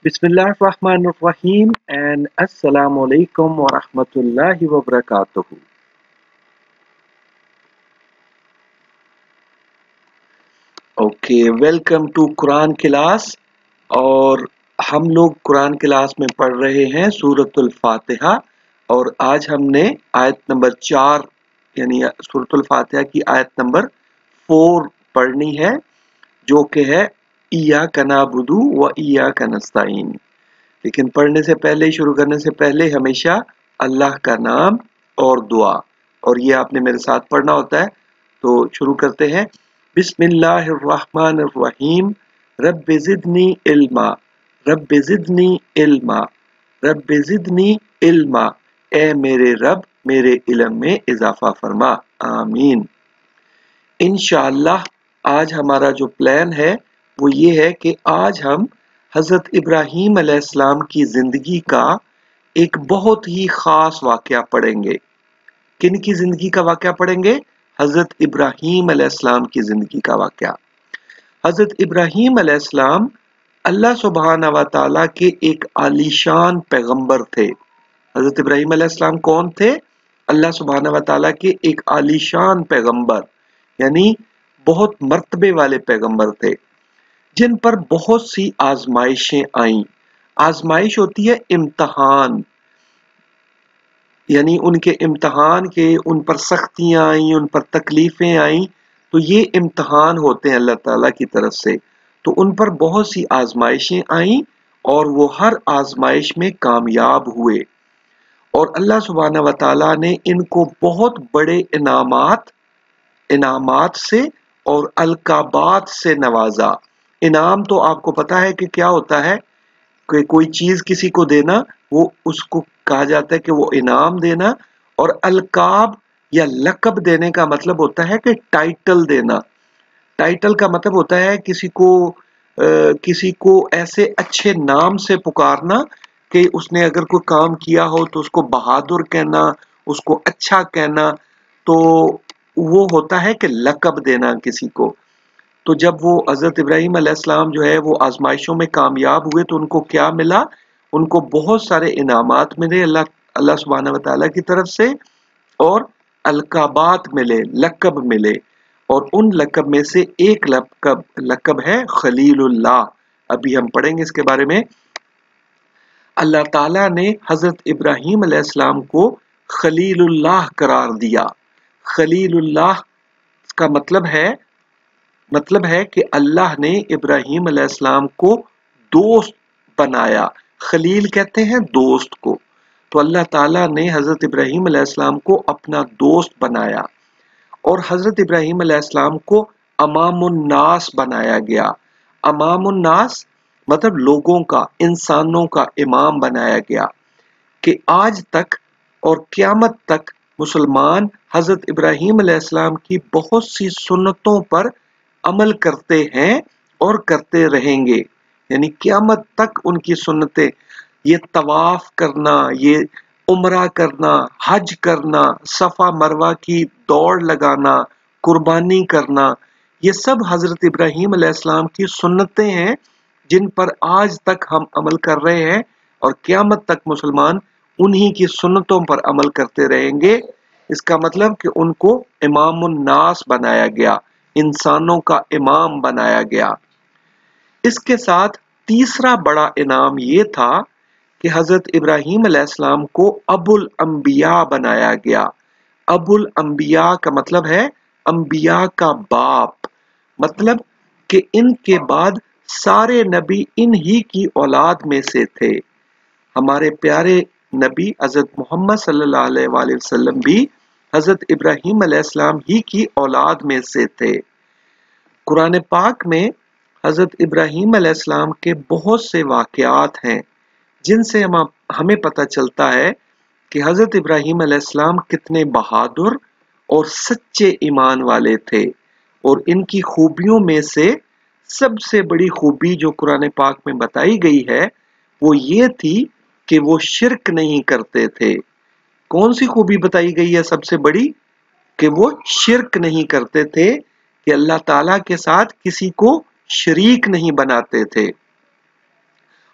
Bismillahirrahmanirrahim and Assalamu alaikum wa rahmatullahi wa barakatuhu. Welcome to Quran class. और हम लोग Quran class में पढ़ रहे हैं सूरतुल फातिहा। और आज हमने आयत नंबर 4 यानी सूरतुल फातिहा की आयत नंबर 4 पढ़नी है, जो कि है इय्याका नअबुदु व इय्याका नस्तईन। लेकिन पढ़ने से पहले, शुरू करने से पहले हमेशा अल्लाह का नाम और दुआ, और ये आपने मेरे साथ पढ़ना होता है। तो शुरू करते हैं। बिस्मिल्लाहिर्रहमानिर्रहीम। Rabbi ज़िदनी इल्मा, rabbi ज़िदनी इल्मा, rabbi ज़िदनी इल्मा। ए मेरे रब, मेरे इल्म में इजाफा फरमा। आमीन। इंशाअल्लाह आज हमारा जो प्लान है वो ये है कि आज हम हज़रत इब्राहीम अलैहिस्सलाम की ज़िंदगी का एक बहुत ही ख़ास वाक़या पढ़ेंगे। किन की ज़िंदगी का वाक़या पढ़ेंगे? हज़रत इब्राहीम अलैहिस्सलाम की ज़िंदगी का वाक़या। हज़रत इब्राहीम अलैहिस्सलाम अल्लाह सुब्हाना व तआला के एक आलीशान पैगंबर थे। हज़रत इब्राहीम अलैहिस्सलाम कौन थे? अल्लाह सुब्हाना व तआला के एक आलीशान पैगंबर, यानी बहुत मर्तबे वाले पैगंबर थे, जिन पर बहुत सी आजमाइशें आईं। आजमाइश होती है इम्तिहान, यानी उनके इम्तिहान के, उन पर सख्तियां आई, उन पर तकलीफें आई। तो ये इम्तिहान होते हैं अल्लाह ताला की तरफ से। तो उन पर बहुत सी आजमाइशें आईं और वो हर आजमाइश में कामयाब हुए। और अल्लाह सुब्हाना व तआला ने इनको बहुत बड़े इनामात से और अलकाबात से नवाजा। इनाम तो आपको पता है कि क्या होता है, कि कोई चीज किसी को देना, वो उसको कहा जाता है कि वो इनाम देना। और अलकाब या लकब देने का मतलब होता है कि टाइटल देना। टाइटल का मतलब होता है किसी को ऐसे अच्छे नाम से पुकारना कि उसने अगर कोई काम किया हो तो उसको बहादुर कहना, उसको अच्छा कहना। तो वो होता है कि लकब देना किसी को। तो जब वो हज़रत इब्राहीम अलैहिस्सलाम जो है वो आजमाइशों में कामयाब हुए तो उनको क्या मिला? उनको बहुत सारे इनामात मिले अल्लाह सुब्हानहू व तआला की तरफ से, और अलकाबात मिले, लकब मिले। और उन लकब में से एक लकब है खलीलुल्लाह। अभी हम पढ़ेंगे इसके बारे में। अल्लाह ताला ने हज़रत इब्राहीम अलैहिस्सलाम को खलीलुल्लाह करार दिया। खलीलुल्लाह का मतलब है कि अल्लाह ने इब्राहीम अलैहिस्सलाम को दोस्त बनाया। खलील कहते हैं दोस्त को। तो अल्लाह ताला ने हज़रत इब्राहीम अलैहिस्सलाम को अपना दोस्त बनाया। और हज़रत इब्राहीम अलैहिस्सलाम को अमामुन्नास बनाया गया। अमामुन्नास मतलब लोगों का, इंसानों का इमाम बनाया गया, कि आज तक और क़यामत तक मुसलमान हज़रत इब्राहीम अलैहिस्सलाम की बहुत सी सुन्नतों पर अमल करते हैं और करते रहेंगे। यानी क़यामत तक उनकी सुन्नतें, ये तवाफ करना, ये उम्रा करना, हज करना, सफ़ा मरवा की दौड़ लगाना, कुर्बानी करना, ये सब हज़रत इब्राहीम अलैहिस्सलाम की सुन्नतें हैं, जिन पर आज तक हम अमल कर रहे हैं। और क़यामत तक मुसलमान उन्हीं की सुन्नतों पर अमल करते रहेंगे। इसका मतलब कि उनको इमामुन्नास बनाया गया, इंसानों का इमाम बनाया गया। इसके साथ तीसरा बड़ा इनाम ये था कि हज़रत इब्राहीम अलैहिस्सलाम को अबुल अंबिया बनाया गया। अबुल अंबिया का मतलब है अंबिया का बाप, मतलब कि इनके बाद सारे नबी इन्हीं की औलाद में से थे। हमारे प्यारे नबी हज़रत मोहम्मद सल्लल्लाहु अलैहि वसल्लम भी हज़रत इब्राहीम अलैहिस्सलाम ही की औलाद में से थे। कुरान पाक में हज़रत इब्राहीम अलैहिस्सलाम के बहुत से वाक़यात हैं, जिनसे हमें पता चलता है कि हज़रत इब्राहीम अलैहिस्सलाम कितने बहादुर और सच्चे ईमान वाले थे। और इनकी खूबियों में से सबसे बड़ी खूबी जो कुरान पाक में बताई गई है वो ये थी कि वो शिर्क नहीं करते थे। कौन सी खूबी बताई गई है सबसे बड़ी? कि वो शिर्क नहीं करते थे, कि अल्लाह ताला के साथ किसी को शरीक नहीं बनाते थे।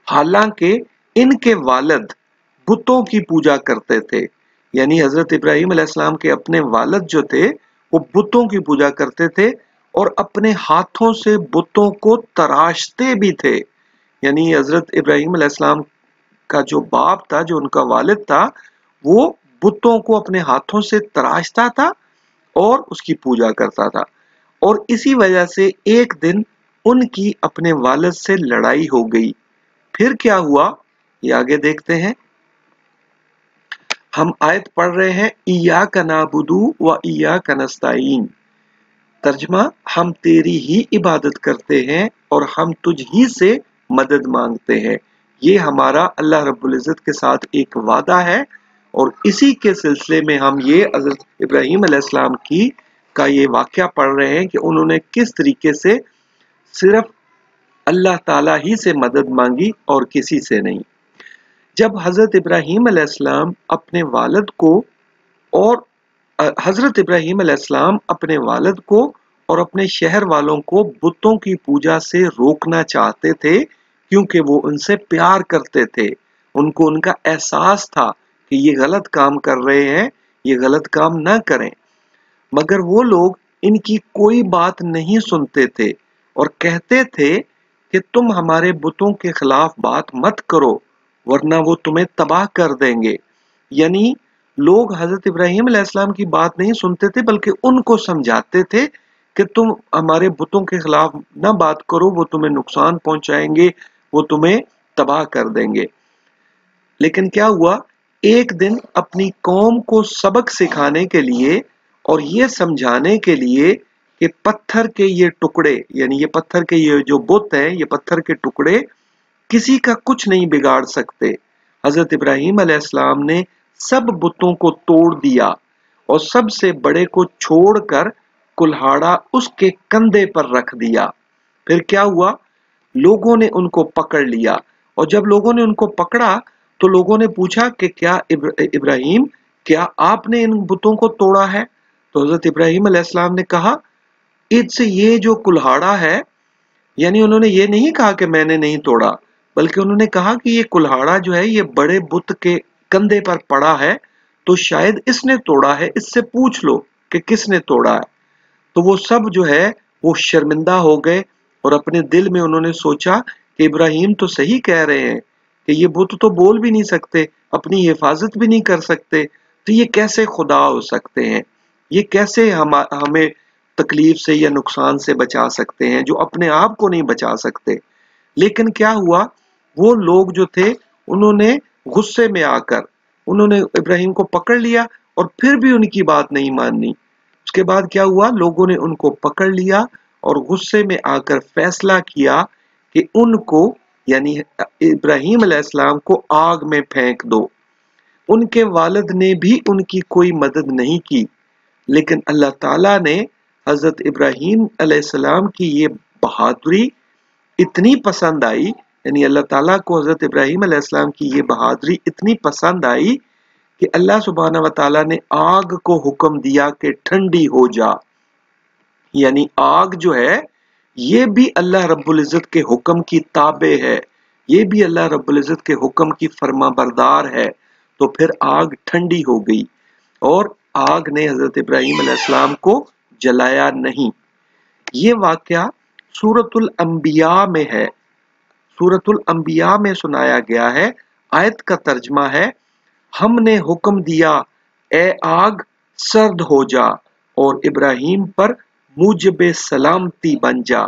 हालांकि इनके वालिद बुतों की पूजा करते थे। यानी हजरत इब्राहिम अलैहिस्सलाम के अपने वालिद जो थे वो बुतों की पूजा करते थे और अपने हाथों से बुतों को तराशते भी थे। यानी हजरत इब्राहिम अलैहिस्सलाम का जो बाप था, जो उनका वालिद था, वो बुतों को अपने हाथों से तराशता था और उसकी पूजा करता था। और इसी वजह से एक दिन उनकी अपने वालिद से लड़ाई हो गई। फिर क्या हुआ ये आगे देखते हैं। हम आयत पढ़ रहे हैं, इय्याका नअबुदु व इय्याका नस्तईन। तर्जमा, हम तेरी ही इबादत करते हैं और हम तुझ ही से मदद मांगते हैं। ये हमारा अल्लाह रब्बुल इज़्ज़त के साथ एक वादा है और इसी के सिलसिले में हम ये हज़रत इब्राहीम अलैहिस्सलाम की का ये वाक़या पढ़ रहे हैं कि उन्होंने किस तरीके से सिर्फ अल्लाह ताला ही से मदद मांगी और किसी से नहीं। जब हज़रत इब्राहीम अलैहिस्सलाम अपने वालिद को और हज़रत इब्राहीम अलैहिस्सलाम अपने वालिद को और अपने शहर वालों को बुतों की पूजा से रोकना चाहते थे, क्योंकि वो उनसे प्यार करते थे। उनको उनका एहसास था कि ये गलत काम कर रहे हैं, ये गलत काम ना करें। मगर वो लोग इनकी कोई बात नहीं सुनते थे और कहते थे कि तुम हमारे बुतों के खिलाफ बात मत करो वरना वो तुम्हें तबाह कर देंगे। यानी लोग हजरत इब्राहीम अलैहिस्सलाम की बात नहीं सुनते थे बल्कि उनको समझाते थे कि तुम हमारे बुतों के खिलाफ ना बात करो, वो तुम्हें नुकसान पहुंचाएंगे, वो तुम्हें तबाह कर देंगे। लेकिन क्या हुआ, एक दिन अपनी कौम को सबक सिखाने के लिए और ये समझाने के लिए कि पत्थर के ये टुकड़े, यानी ये पत्थर के ये जो बुत है, ये पत्थर के टुकड़े किसी का कुछ नहीं बिगाड़ सकते। हजरत इब्राहीम अलैहिस्सलाम ने सब बुतों को तोड़ दिया और सबसे बड़े को छोड़कर कुल्हाड़ा उसके कंधे पर रख दिया। फिर क्या हुआ, लोगों ने उनको पकड़ लिया और जब लोगों ने उनको पकड़ा तो लोगों ने पूछा कि क्या इब्राहीम, क्या आपने इन बुतों को तोड़ा है? तो हजरत इब्राहीम अलैहिस्सलाम ने कहा, इससे ये जो कुल्हाड़ा है, यानी उन्होंने ये नहीं कहा कि मैंने नहीं तोड़ा, बल्कि उन्होंने कहा कि ये कुल्हाड़ा जो है ये बड़े बुत के कंधे पर पड़ा है तो शायद इसने तोड़ा है, इससे पूछ लो कि किसने तोड़ा है। तो वो सब जो है वो शर्मिंदा हो गए और अपने दिल में उन्होंने सोचा कि इब्राहीम तो सही कह रहे हैं कि ये बुत तो बोल भी नहीं सकते, अपनी हिफाजत भी नहीं कर सकते, तो ये कैसे खुदा हो सकते हैं, ये कैसे हमें तकलीफ से या नुकसान से बचा सकते हैं जो अपने आप को नहीं बचा सकते। लेकिन क्या हुआ, वो लोग जो थे उन्होंने गुस्से में आकर उन्होंने इब्राहीम को पकड़ लिया और फिर भी उनकी बात नहीं मानी। उसके बाद क्या हुआ, लोगों ने उनको पकड़ लिया और गुस्से में आकर फैसला किया कि उनको, यानी इब्राहीम अलैहिस्सलाम को आग में फेंक दो। उनके वालिद ने भी उनकी कोई मदद नहीं की, लेकिन अल्लाह ताला ने हजरत इब्राहीम अलैहिस्सलाम की ये बहादुरी इतनी पसंद आई, यानी अल्लाह ताला को हजरत इब्राहीम अलैहिस्सलाम की ये बहादुरी इतनी पसंद आई कि अल्लाह सुब्हानहू व तआला ने आग को हुक्म दिया कि ठंडी हो जा। यानी आग जो है ये भी अल्लाह रब्बुल इज़्ज़त के हुक्म की ताबे है, ये भी अल्लाह रब्बुल इज़्ज़त के हुक्म की फरमाबरदार है। तो फिर आग ठंडी हो गई और आग ने हजरत इब्राहीम अलैहिस्सलाम को जलाया नहीं। ये वाकया सूरतुल अंबिया में है, सूरतुल अंबिया में सुनाया गया है। आयत का तर्जमा है, हमने हुक्म दिया ए आग सर्द हो जा और इब्राहीम पर मुजबे सलामती बन जा,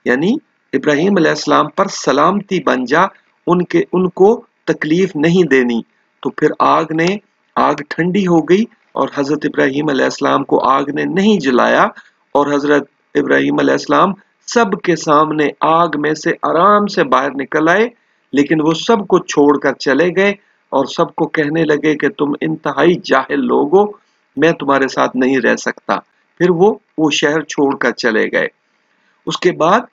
यानी इब्राहीम अलैहिस्सलाम पर सलामती बन जा, उनको तकलीफ नहीं देनी। तो फिर आग ठंडी हो गई और हजरत इब्राहीम अलैहिस्सलाम को आग ने नहीं जलाया और हजरत इब्राहीम अलैहिस्सलाम सबके सामने आग में से आराम से बाहर निकल आए। लेकिन वो सबको छोड़कर चले गए और सबको कहने लगे कि तुम इंतहाई जाहिल लोग हो, मैं तुम्हारे साथ नहीं रह सकता। फिर वो शहर छोड़कर चले गए। उसके बाद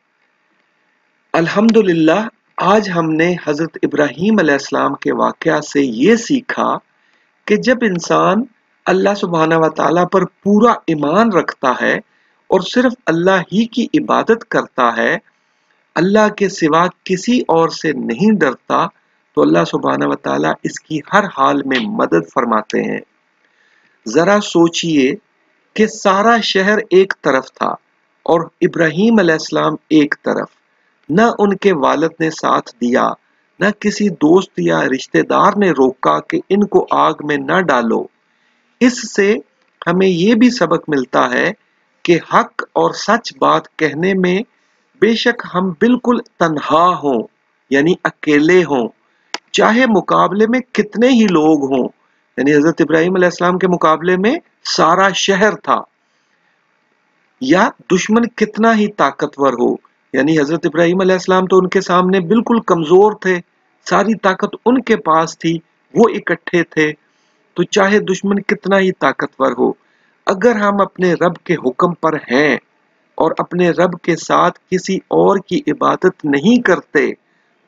अल्हम्दुलिल्लाह आज हमने हजरत इब्राहीम अलैहिस्सलाम के वाकया से ये सीखा कि जब इंसान अल्लाह सुब्हानहू व तआला पर पूरा ईमान रखता है और सिर्फ अल्लाह ही की इबादत करता है अल्लाह के सिवा किसी और से नहीं डरता तो अल्लाह सुब्हानहू व तआला इसकी हर हाल में मदद फरमाते हैं। जरा सोचिए कि सारा शहर एक तरफ था और इब्राहीम अलैहिस्सलाम एक तरफ। न उनके वालिद ने साथ दिया, न किसी दोस्त या रिश्तेदार ने रोका कि इनको आग में न डालो। इससे हमें ये भी सबक मिलता है कि हक और सच बात कहने में बेशक हम बिल्कुल तन्हा हों, यानी अकेले हों, चाहे मुकाबले में कितने ही लोग हों। यानी हजरत इब्राहीम अलैहिस्सलाम के मुकाबले में सारा शहर था, या दुश्मन कितना ही ताकतवर हो, यानी हजरत इब्राहीम अलैहिस्सलाम तो उनके सामने बिल्कुल कमजोर थे, सारी ताकत उनके पास थी, वो इकट्ठे थे। तो चाहे दुश्मन कितना ही ताकतवर हो, अगर हम अपने रब के हुक्म पर हैं और अपने रब के साथ किसी और की इबादत नहीं करते,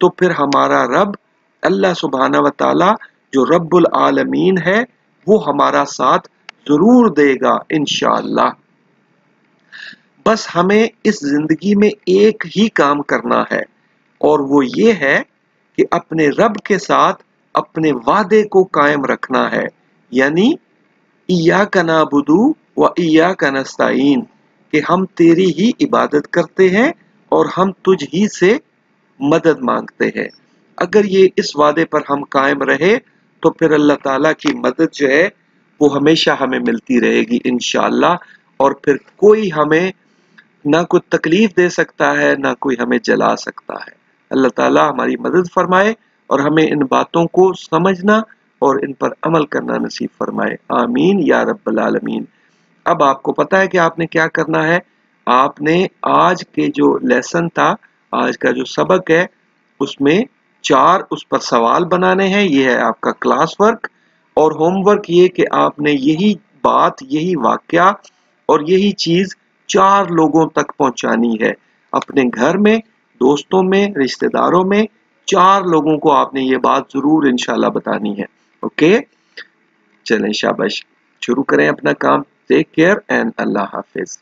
तो फिर हमारा रब अल्लाह सुब्हानहू व तआला जो रब्बुल आलमीन है, वो हमारा साथ जरूर देगा इंशाअल्लाह। बस हमें इस जिंदगी में एक ही काम करना है, और वो ये है कि अपने रब के साथ अपने वादे को कायम रखना है, यानी इय्याका नअबुदु व इय्याका नस्तईन, कि हम तेरी ही इबादत करते हैं और हम तुझ ही से मदद मांगते हैं। अगर ये इस वादे पर हम कायम रहे तो फिर अल्लाह ताला की मदद जो है वो हमेशा हमें मिलती रहेगी इंशाअल्लाह, और फिर कोई हमें ना कोई तकलीफ दे सकता है, ना कोई हमें जला सकता है। अल्लाह ताला हमारी मदद फरमाए और हमें इन बातों को समझना और इन पर अमल करना नसीब फरमाए। आमीन या रब्बल आलमीन। अब आपको पता है कि आपने क्या करना है। आपने आज के जो लेसन था, आज का जो सबक है, उसमें 4 उस पर सवाल बनाने हैं। ये है आपका क्लास वर्क, और होमवर्क ये कि आपने यही बात, यही वाकया और यही चीज 4 लोगों तक पहुंचानी है। अपने घर में, दोस्तों में, रिश्तेदारों में 4 लोगों को आपने ये बात जरूर इंशाल्लाह बतानी है। ओके, चलें शाबाश, शुरू करें अपना काम। टेक केयर एंड अल्लाह हाफिज।